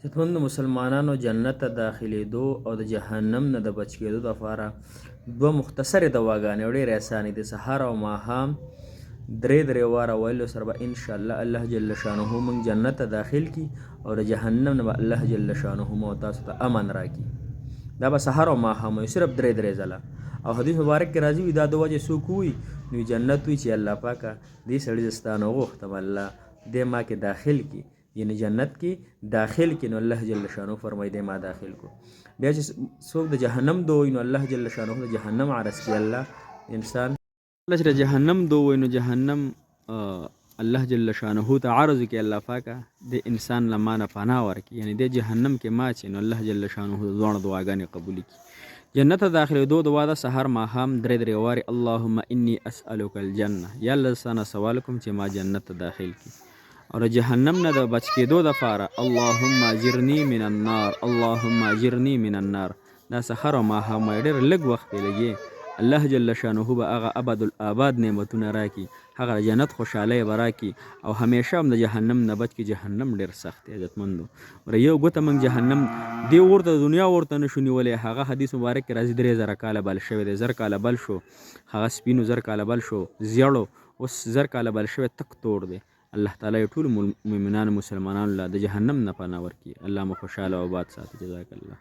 عزتمندو مسلمانانو جنت ته داخلېدو او د جهنم نه د بچ کېدو دپاره دوه مختصرې دواګانې او ډېرې اسانې دي. سهار او ماښام درې واره ویلو سره به انشاءالله الله جل شانه موږ جنت ته داخل کي او د جهنم نه به الله جل شانه مو تاسو ته امن راکړي. دا به سهار او ماښام وي صرف درې ځله. او حدیث مبارک کې راځي وي دا د وجې څوک ووي نو جنت وي چې الله پاکه دې سړي زه ستا نه وغوښتم الله دې ما کې داخل کي، یعنی جنت کې داخل کې، نو الله جل شانه فرمایي دې ما داخل کو. بیا چې څوک د جهنم دو وي نو الله جل شانه د جهنم عرض کي الله انسان چې د جهنم دو وي نو جهنم الله جل شانه ته عرض کوي الله پاکه د انسان لمانه پناه ورکړي، یعنی د جهنم کې ما چې نو الله جل شانه ځوان دعاګانې قبول کړي. جنت ته داخلېدو دعا ده سهار ماښام درې وارې اللهم انی اسألک الجنه، یا الله ستانه سوال کوم چې ما جنت ته داخل کړي. او د جهنم نه د بچ کېدو دپاره اللهم اجرني من النار اللهم اجرني من النار. دا سهار او ماښام وایي ډېر لږ وخت پرې لګي، الله جل شانه به هغه ابد الآباد نعمتونه راکړي، هغه جنت خوشحالۍ به راکړي او همیشه هم د جهنم نه بچ کړي. جهنم ډېر سخت دی عزتمندو. یو ګوته موږ جهنم دې ورته دنیا ورته نشو نیولی. هغه حدیث مبارک کې راځي 3000 کاله بل شوی دی، 1000 کاله بل شو، هغه سپینو 1000 کاله بل شو، زیړو اوس 1000 کاله بل شوی تک تور دی. الله تعالی ټول مؤمنانو مسلمانانو له د جهنم نه پناه ورکړي. الله مو خوشحاله او آباد ساتي. جزاک الله.